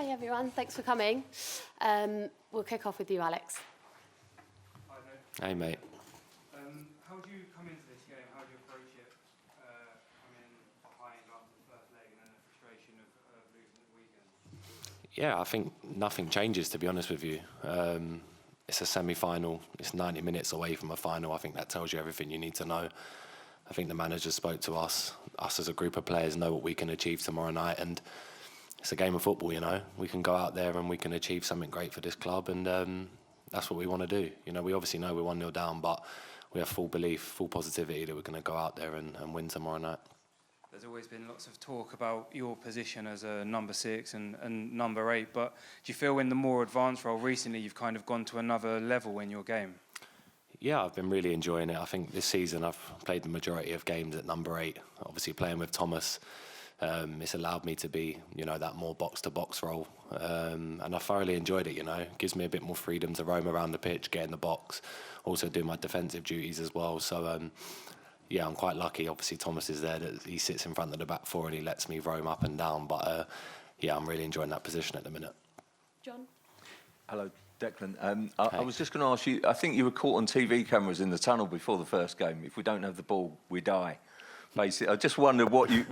Hi everyone, thanks for coming. We'll kick off with you, Alex. Hi there. Hey mate. How do you come into this game? How do you approach it? Coming behind after the first leg and then the frustration of losing at the weekend? Yeah, I think nothing changes, to be honest with you. It's a semi-final. It's 90 minutes away from a final. I think that tells you everything you need to know. I think the manager spoke to us. Us as a group of players know what we can achieve tomorrow night, and it's a game of football, you know. We can go out there and we can achieve something great for this club, and that's what we want to do. You know, we obviously know we're 1-0 down, but we have full belief, full positivity that we're going to go out there and win tomorrow night. There's always been lots of talk about your position as a number 6 and number 8, but do you feel in the more advanced role recently you've kind of gone to another level in your game? Yeah, I've been really enjoying it. I think this season I've played the majority of games at number 8. Obviously playing with Thomas, it's allowed me to be, you know, that more box-to-box role. And I thoroughly enjoyed it, you know. It gives me a bit more freedom to roam around the pitch, get in the box, also do my defensive duties as well. So, yeah, I'm quite lucky. Obviously, Thomas is there. That he sits in front of the back four and he lets me roam up and down. But, yeah, I'm really enjoying that position at the minute. John? Hello, Declan. I was just going to ask you, I think you were caught on TV cameras in the tunnel before the first game. If we don't have the ball, we die. Basically, I just wondered what you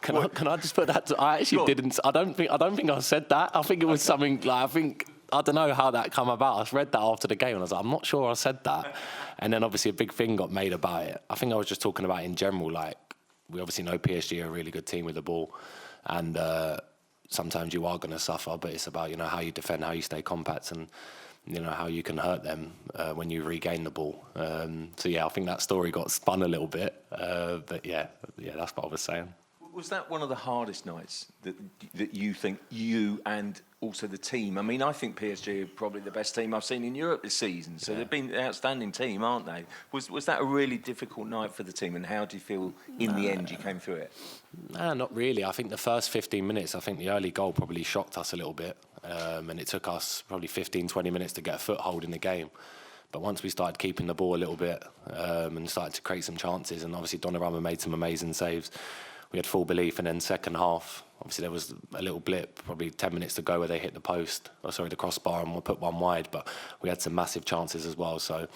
Can I just put that to, I actually didn't. I don't think I said that. I think it was something like, I don't know how that come about. I read that after the game and I was like, I'm not sure I said that. And then obviously a big thing got made about it. I think I was just talking about in general, like, we obviously know PSG are a really good team with the ball, and sometimes you are going to suffer, but it's about, you know, how you defend, how you stay compact, and you know, how you can hurt them when you regain the ball. So yeah, I think that story got spun a little bit, but yeah, that's what I was saying. Was that one of the hardest nights that you think, you and also the team? I mean, I think PSG are probably the best team I've seen in Europe this season, so they've been an outstanding team, aren't they? Was that a really difficult night for the team, and how do you feel in the end you came through it? No, not really. I think the first 15 minutes, I think the early goal probably shocked us a little bit, and it took us probably 15, 20 minutes to get a foothold in the game. But once we started keeping the ball a little bit and started to create some chances, and obviously Donnarumma made some amazing saves, we had full belief. And then second half, obviously there was a little blip, probably 10 minutes to go, where they hit the crossbar, and we'll put one wide. But we had some massive chances as well. So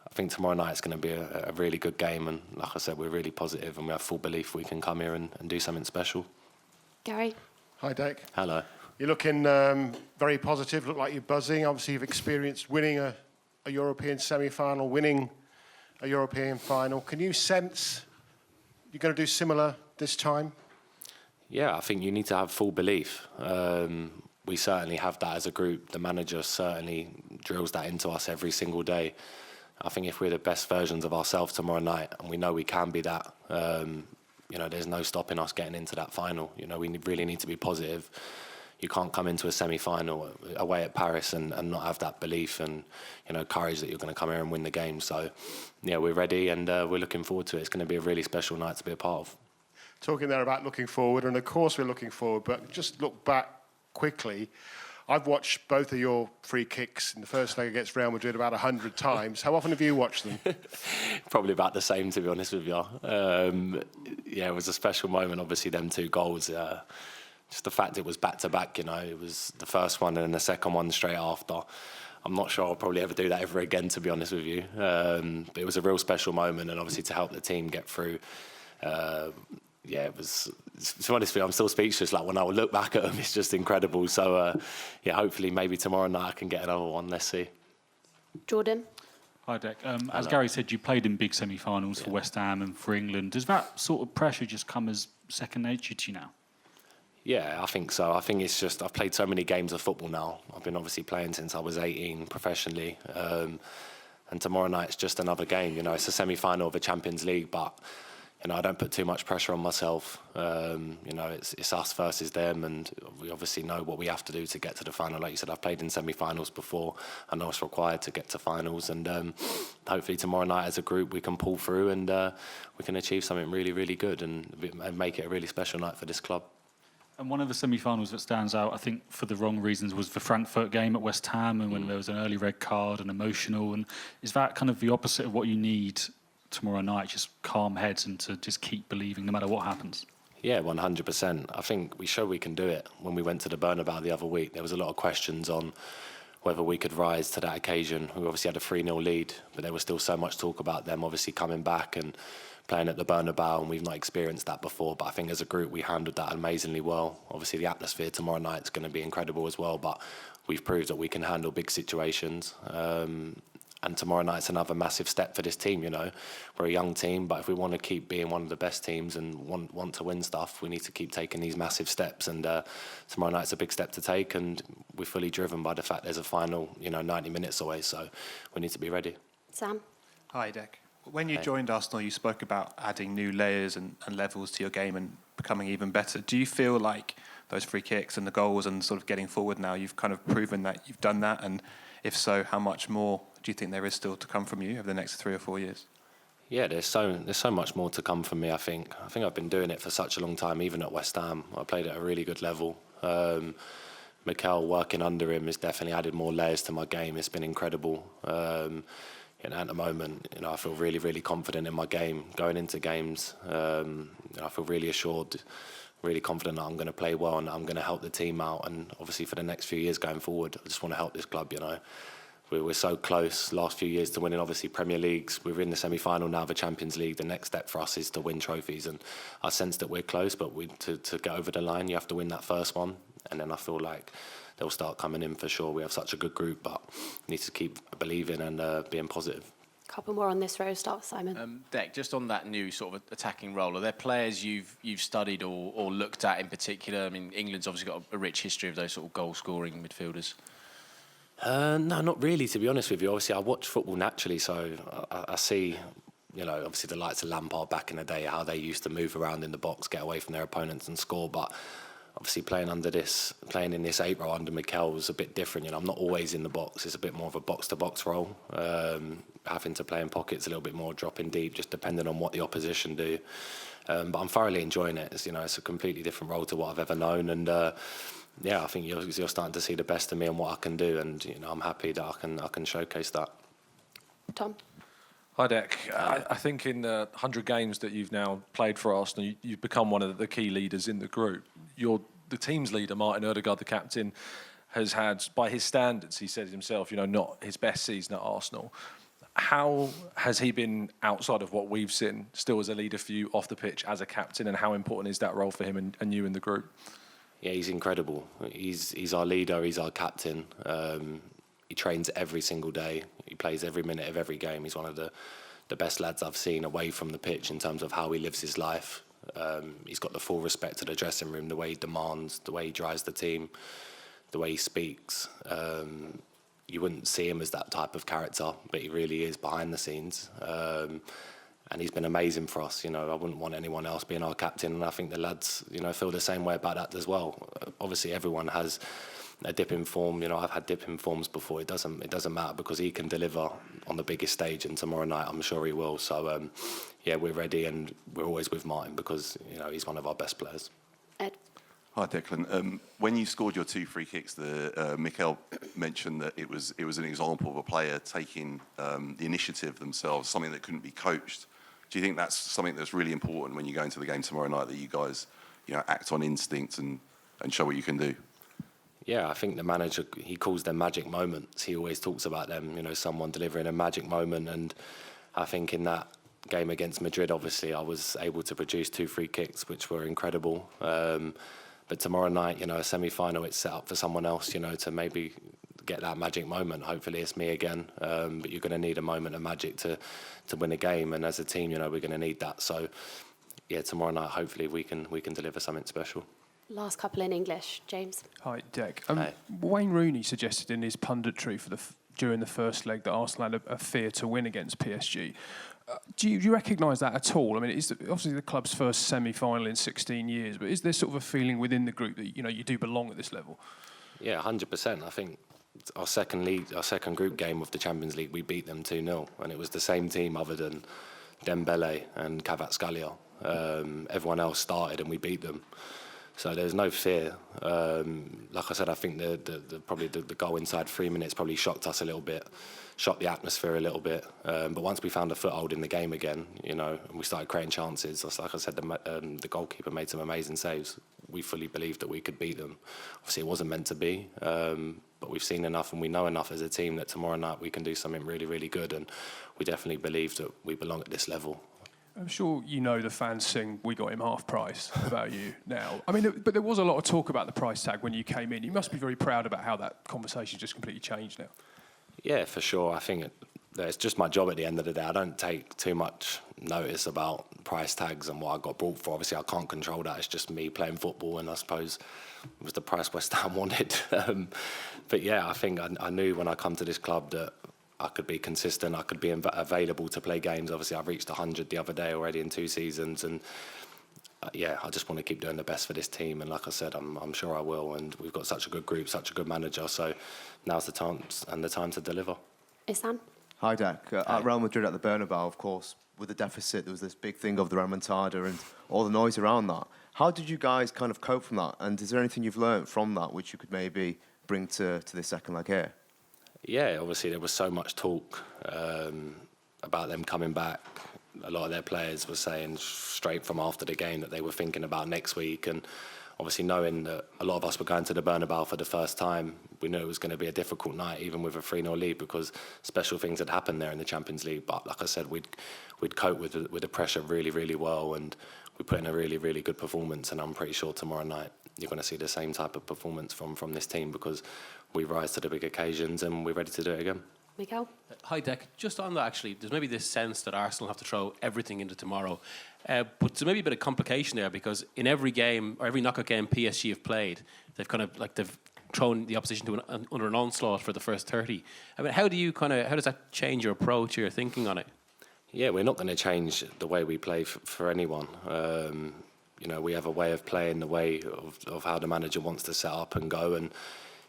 I think tomorrow night it's going to be a really good game. And like I said, we're really positive and we have full belief we can come here and do something special. Gary? Hi, Dec. Hello. You're looking very positive, look like you're buzzing. Obviously, you've experienced winning a European semi-final, winning a European final. Can you sense you're going to do similar this time? Yeah, I think you need to have full belief. We certainly have that as a group. The manager certainly drills that into us every single day. I think if we're the best versions of ourselves tomorrow night, and we know we can be that, you know, there's no stopping us getting into that final. You know, we really need to be positive. You can't come into a semi-final away at Paris and not have that belief and, you know, courage that you're going to come here and win the game. So, yeah, we're ready, and we're looking forward to it. It's going to be a really special night to be a part of. Talking there about looking forward, and of course we're looking forward, but just look back quickly. I've watched both of your free kicks in the first leg against Real Madrid about 100 times. How often have you watched them? Probably about the same, to be honest with you. Yeah, it was a special moment, obviously, them 2 goals. Just the fact it was back-to-back, you know, it was the first one and then the second one straight after. I'm not sure I'll probably ever do that ever again, to be honest with you. But it was a real special moment, and obviously to help the team get through. Yeah, it was, to be honest with you, I'm still speechless. Like, when I look back at them, it's just incredible. So, yeah, hopefully maybe tomorrow night I can get another one. Let's see. Jordan? Hi, Dec. As Gary said, you played in big semi-finals for West Ham and for England. Does that sort of pressure just come as second nature to you now? Yeah, I think so. I think it's just, I've played so many games of football now. I've been obviously playing since I was 18 professionally. And tomorrow night's just another game. You know, it's a semi-final of a Champions League, but, you know, I don't put too much pressure on myself. You know, it's us versus them, and we obviously know what we have to do to get to the final. Like you said, I've played in semi-finals before. I know it's required to get to finals, and hopefully tomorrow night as a group we can pull through and we can achieve something really, really good and make it a really special night for this club. And one of the semi-finals that stands out, I think, for the wrong reasons, was the Frankfurt game at West Ham, and when there was an early red card and emotional. And is that kind of the opposite of what you need tomorrow night? Just calm heads and to just keep believing no matter what happens? Yeah, 100%. I think we showed we can do it. When we went to the Bernabeu the other week, there was a lot of questions on whether we could rise to that occasion. We obviously had a 3-0 lead, but there was still so much talk about them obviously coming back and playing at the Bernabeu, and we've not experienced that before. But I think as a group, we handled that amazingly well. Obviously, the atmosphere tomorrow night is going to be incredible as well, but we've proved that we can handle big situations. And tomorrow night's another massive step for this team, you know. We're a young team, but if we want to keep being one of the best teams and want to win stuff, we need to keep taking these massive steps. And tomorrow night's a big step to take, and we're fully driven by the fact there's a final, 90 minutes away, so we need to be ready. Sam? Hi, Dec. When you joined Arsenal, you spoke about adding new layers and levels to your game and becoming even better. Do you feel like those free kicks and the goals and sort of getting forward now, you've kind of proven that you've done that? And if so, how much more do you think there is still to come from you over the next 3 or 4 years? Yeah, there's so much more to come from me, I think. I think I've been doing it for such a long time, even at West Ham. I played at a really good level. Mikel, working under him, has definitely added more layers to my game. It's been incredible. At the moment, I feel really, really confident in my game. Going into games, I feel really assured, really confident that I'm going to play well and I'm going to help the team out. And obviously for the next few years going forward, I just want to help this club, We're so close last few years to winning, obviously, Premier Leagues. We're in the semi-final now of the Champions League. The next step for us is to win trophies. And I sense that we're close, but to get over the line, you have to win that first one. And then I feel like they'll start coming in for sure. We have such a good group, but we need to keep believing and being positive. Couple more on this row. Start with Simon. Dec, just on that new sort of attacking role, are there players you've studied or looked at in particular? I mean, England's obviously got a rich history of those sort of goal-scoring midfielders. No, not really, to be honest with you. Obviously, I watch football naturally, so I see, obviously the likes of Lampard back in the day, how they used to move around in the box, get away from their opponents and score. But obviously playing in this 8 role under Mikel was a bit different. I'm not always in the box. It's a bit more of a box-to-box role. Having to play in pockets a little bit more, dropping deep, just depending on what the opposition do. But I'm thoroughly enjoying it. It's a completely different role to what I've ever known. And I think you're starting to see the best of me and what I can do, and I'm happy that I can showcase that. Tom? Hi, Dec. I think in the 100 games that you've now played for Arsenal, you've become one of the key leaders in the group. The team's leader, Martin Ødegaard, the captain, has had, by his standards, he said himself, not his best season at Arsenal. How has he been, outside of what we've seen, still as a leader for you off the pitch as a captain, and how important is that role for him and you in the group? Yeah, he's incredible. He's our leader, he's our captain. He trains every single day. He plays every minute of every game. He's one of the best lads I've seen away from the pitch in terms of how he lives his life. He's got the full respect to the dressing room, the way he demands, the way he drives the team, the way he speaks. You wouldn't see him as that type of character, but he really is behind the scenes. And he's been amazing for us. I wouldn't want anyone else being our captain, and I think the lads, feel the same way about that as well. Obviously, everyone has a dip in form. I've had dip in forms before. It doesn't matter, because he can deliver on the biggest stage, and tomorrow night I'm sure he will. So we're ready, and we're always with Martin because he's one of our best players. Ed? Hi, Declan. When you scored your 2 free kicks, Mikel mentioned that it was an example of a player taking the initiative themselves, something that couldn't be coached. Do you think that's something that's really important when you go into the game tomorrow night, that you guys, act on instinct and show what you can do? Yeah, I think the manager, he calls them magic moments. He always talks about them, someone delivering a magic moment. And I think in that game against Madrid, obviously, I was able to produce 2 free kicks, which were incredible. But tomorrow night, a semi-final, it's set up for someone else, to maybe get that magic moment. Hopefully it's me again. But you're going to need a moment of magic to win a game. And as a team, we're going to need that. So, yeah, tomorrow night, hopefully we can deliver something special. Last couple in English. James? Hi, Dec. Hi. Wayne Rooney suggested in his punditry during the first leg that Arsenal had a fear to win against PSG. Do you recognise that at all? I mean, it's obviously the club's first semi-final in 16 years, but is there sort of a feeling within the group that you do belong at this level? Yeah, 100%. I think our second group game of the Champions League, we beat them 2-0, and it was the same team other than Dembele and Kvaratskhelia. Everyone else started, and we beat them. So there's no fear. Like I said, I think the goal inside 3 minutes probably shocked us a little bit, shocked the atmosphere a little bit. But once we found a foothold in the game again, and we started creating chances, like I said, the goalkeeper made some amazing saves. We fully believed that we could beat them. Obviously, it wasn't meant to be, but we've seen enough and we know enough as a team that tomorrow night we can do something really, really good. And we definitely believe that we belong at this level. I'm sure you know the fans sing "We got him half price" about you now. I mean, but there was a lot of talk about the price tag when you came in. You must be very proud about how that conversation just completely changed now. Yeah, for sure. I think it's just my job at the end of the day. I don't take too much notice about price tags and what I got bought for. Obviously, I can't control that. It's just me playing football, and I suppose it was the price West Ham wanted. But yeah, I think I knew when I come to this club that I could be consistent, I could be available to play games. Obviously, I've reached 100 the other day already in 2 seasons, and I just want to keep doing the best for this team. And like I said, I'm sure I will. And we've got such a good group, such a good manager. So now's the time to deliver. Ihsan? Hi, Dec. At Real Madrid at the Bernabeu, of course, with the deficit, there was this big thing of the remontada and all the noise around that. How did you guys kind of cope from that? And is there anything you've learned from that which you could maybe bring to this second leg here? Yeah, obviously there was so much talk about them coming back. A lot of their players were saying straight from after the game that they were thinking about next week, and obviously knowing that a lot of us were going to the Bernabeu for the first time, we knew it was going to be a difficult night, even with a 3-0 lead, because special things had happened there in the Champions League. But like I said, we'd cope with the pressure really, really well, and we put in a really, really good performance. And I'm pretty sure tomorrow night you're going to see the same type of performance from this team, because we rise to the big occasions and we're ready to do it again. Mikel? Hi, Dec. Just on that, actually, there's maybe this sense that Arsenal have to throw everything into tomorrow. But there's maybe a bit of complication there, because in every game, or every knockout game PSG have played, they've thrown the opposition under an onslaught for the first 30. I mean, how does that change your approach or your thinking on it? Yeah, we're not going to change the way we play for anyone. We have a way of playing, the way of how the manager wants to set up and go, and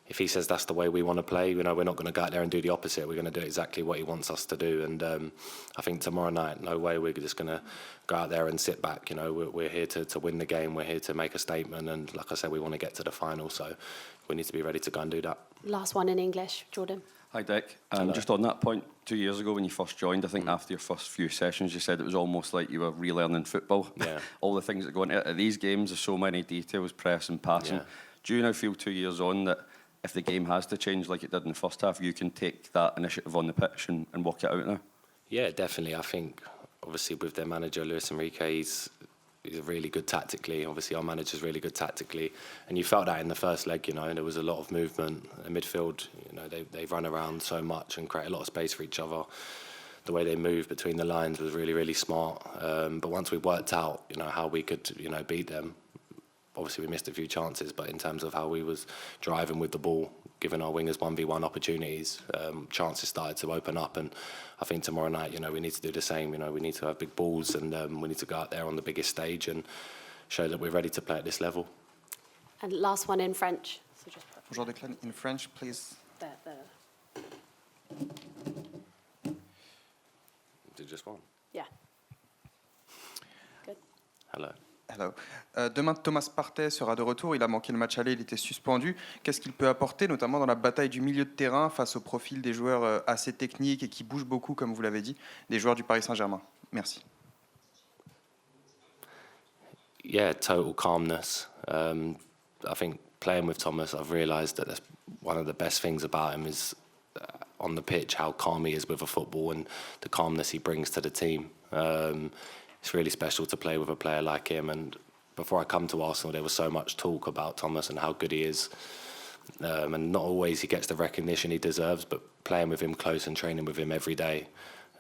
if he says that's the way we want to play, we're not going to go out there and do the opposite. We're going to do exactly what he wants us to do. And I think tomorrow night, no way we're just going to go out there and sit back. We're here to win the game. We're here to make a statement. And like I said, we want to get to the final. So we need to be ready to go and do that. Last one in English, Jordan. Hi, Dec. Just on that point, 2 years ago when you first joined, I think after your first few sessions, you said it was almost like you were relearning football. Yeah. All the things that go into it. At these games, there's so many details, press and passing. Yeah. Do you now feel 2 years on that if the game has to change like it did in the first half, you can take that initiative on the pitch and work it out now? Yeah, definitely. I think, obviously, with their manager, Luis Enrique, he's really good tactically. Obviously, our manager's really good tactically. And you felt that in the first leg, there was a lot of movement. The midfield, they run around so much and create a lot of space for each other. The way they move between the lines was really, really smart. But once we worked out, how we could, beat them, obviously we missed a few chances, but in terms of how we was driving with the ball, giving our wingers 1v1 opportunities, chances started to open up. And I think tomorrow night, we need to do the same. We need to have big balls, and we need to go out there on the biggest stage and show that we're ready to play at this level. And last one in French. So just Bonjour, Declan. In French, please. there. Do just one. Yeah. Good. Hello. Hello. Demain, Thomas Partey sera de retour. Il a manqué le match aller, il était suspendu. Qu'est-ce qu'il peut apporter, notamment dans la bataille du milieu de terrain, face au profil des joueurs assez techniques et qui bougent beaucoup, comme vous l'avez dit, des joueurs du Paris Saint-Germain? Merci. Yeah, total calmness. I think playing with Thomas, I've realised that that's one of the best things about him is on the pitch, how calm he is with a football and the calmness he brings to the team. It's really special to play with a player like him. And before I come to Arsenal, there was so much talk about Thomas and how good he is. And not always he gets the recognition he deserves, but playing with him close and training with him every day,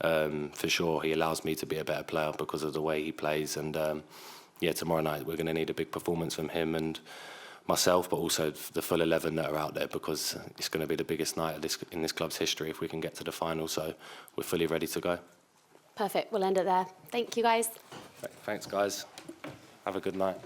for sure, he allows me to be a better player because of the way he plays. And tomorrow night we're going to need a big performance from him and myself, but also the full 11 that are out there, because it's going to be the biggest night in this club's history if we can get to the final. So we're fully ready to go. Perfect. We'll end it there. Thank you, guys. Thanks, guys. Have a good night.